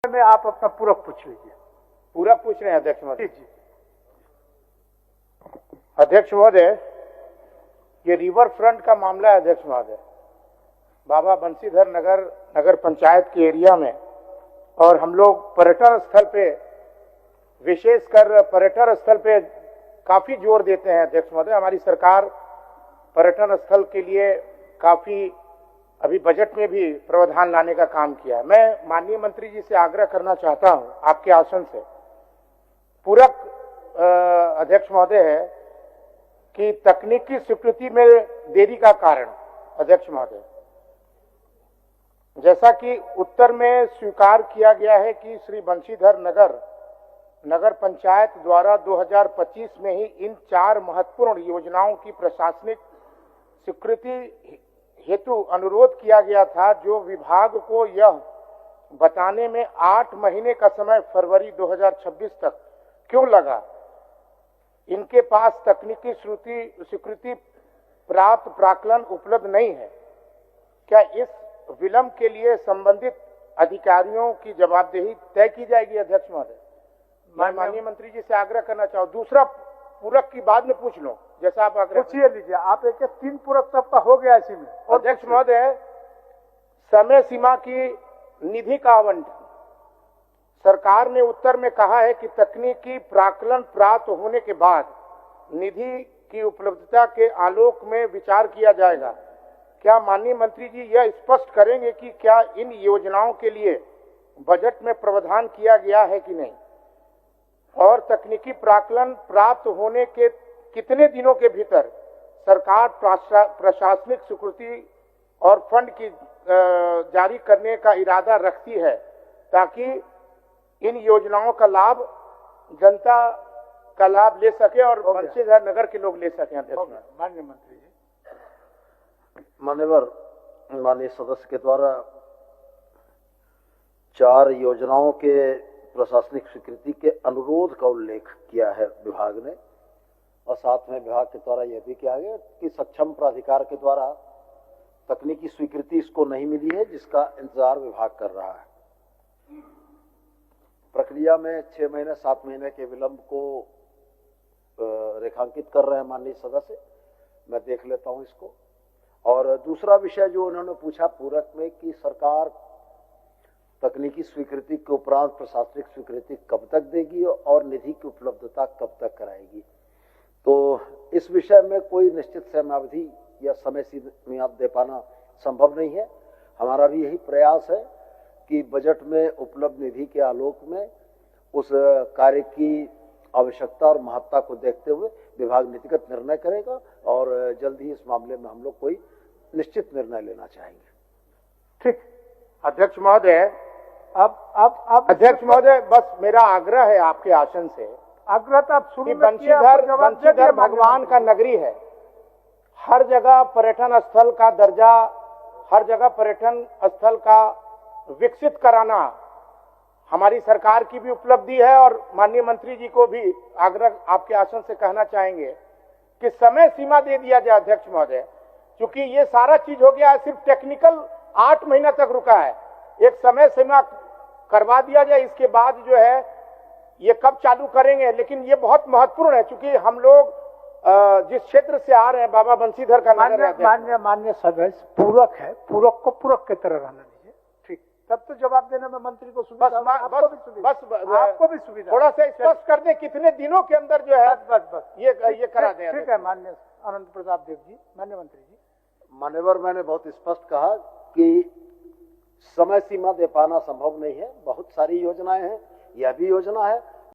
में आप अपना पूरक पूछ लीजिए। पूरक पूछ रहे हैं अध्यक्ष महोदय। जी। अध्यक्ष महोदय, ये रिवर फ्रंट का मामला है अध्यक्ष महोदय, बाबा बंशीधर नगर पंचायत के एरिया में, और हम लोग पर्यटन स्थल पे, विशेषकर पर्यटन स्थल पे काफी जोर देते हैं अध्यक्ष महोदय। हमारी सरकार पर्यटन स्थल के लिए काफी अभी बजट में भी प्रावधान लाने का काम किया है। मैं माननीय मंत्री जी से आग्रह करना चाहता हूं आपके आसन से, पूरक अध्यक्ष महोदय, है कि तकनीकी स्वीकृति में देरी का कारण अध्यक्ष महोदय, जैसा कि उत्तर में स्वीकार किया गया है कि श्री बंशीधर नगर पंचायत द्वारा 2025 में ही इन 4 महत्वपूर्ण योजनाओं की प्रशासनिक स्वीकृति हेतु अनुरोध किया गया था, जो विभाग को यह बताने में 8 महीने का समय फरवरी 2026 तक क्यों लगा। इनके पास तकनीकी स्वीकृति प्राप्त प्राक्कलन उपलब्ध नहीं है। क्या इस विलंब के लिए संबंधित अधिकारियों की जवाबदेही तय की जाएगी अध्यक्ष महोदय? मैं माननीय मंत्री जी से आग्रह करना चाहूँ। दूसरा पूरक की बाद में पूछ लो, जैसा आप आग्रह पूछिए लीजिए। आप एक 3 पूरक सबका हो गया इसी में। अध्यक्ष महोदय, समय सीमा की निधि का आवंटन, सरकार ने उत्तर में कहा है कि तकनीकी प्राक्कलन प्राप्त होने के बाद निधि की उपलब्धता के आलोक में विचार किया जाएगा। क्या माननीय मंत्री जी यह स्पष्ट करेंगे कि क्या इन योजनाओं के लिए बजट में प्रावधान किया गया है कि नहीं, और तकनीकी प्राक्कलन प्राप्त होने के कितने दिनों के भीतर सरकार प्रशासनिक स्वीकृति और फंड की जारी करने का इरादा रखती है, ताकि इन योजनाओं का लाभ जनता का लाभ ले सके और बंशीधर नगर के लोग ले सकें। माननीय मंत्री जी। माननीय सदस्य के द्वारा 4 योजनाओं के प्रशासनिक स्वीकृति के अनुरोध का उल्लेख किया है विभाग ने, और साथ में विभाग के द्वारा यह भी किया गया कि सक्षम प्राधिकार के द्वारा तकनीकी स्वीकृति इसको नहीं मिली है, जिसका इंतजार विभाग कर रहा है। प्रक्रिया में 6 महीने 7 महीने के विलंब को रेखांकित कर रहे हैं माननीय सदस्य, मैं देख लेता हूं इसको। और दूसरा विषय जो उन्होंने पूछा पूरक में कि सरकार तकनीकी स्वीकृति के उपरांत प्रशासनिक स्वीकृति कब तक देगी और निधि की उपलब्धता कब तक कराएगी, तो इस विषय में कोई निश्चित समयावधि या समय सीमा दे पाना संभव नहीं है। हमारा भी यही प्रयास है कि बजट में उपलब्ध निधि के आलोक में उस कार्य की आवश्यकता और महत्ता को देखते हुए विभाग नीतिगत निर्णय करेगा, और जल्द ही इस मामले में हम लोग कोई निश्चित निर्णय लेना चाहेंगे। ठीक अध्यक्ष महोदय, अब अध्यक्ष महोदय, बस मेरा आग्रह है आपके आसन से, आग्रह तो आप शुरू में बंशीधर भगवान का नगरी है। हर जगह पर्यटन स्थल का दर्जा, हर जगह पर्यटन स्थल का विकसित कराना हमारी सरकार की भी उपलब्धि है, और माननीय मंत्री जी को भी आग्रह आपके आसन से कहना चाहेंगे कि समय सीमा दे दिया जाए अध्यक्ष महोदय, क्योंकि ये सारा चीज हो गया है, सिर्फ टेक्निकल 8 महीना तक रुका है। एक समय सीमा करवा दिया जाए, इसके बाद जो है ये कब चालू करेंगे। लेकिन ये बहुत महत्वपूर्ण है, क्योंकि हम लोग जिस क्षेत्र से आ रहे हैं, बाबा बंशीधर का मान्य सदस्य, पूरक है, पूरक को पूरक की तरह रहना दीजिए। ठीक, तब तो जवाब देने में मंत्री को सुविधा, आपको भी सुविधा। थोड़ा सा स्पष्ट कर दें कितने दिनों के अंदर जो है बस ये करा दें। ठीक है माननीय अनंत प्रताप देव जी। माननीय मंत्री जी। मान्यवर, मैंने बहुत स्पष्ट कहा कि समय सीमा दे पाना संभव नहीं है। बहुत सारी योजनाएं हैं, यह भी योजना है,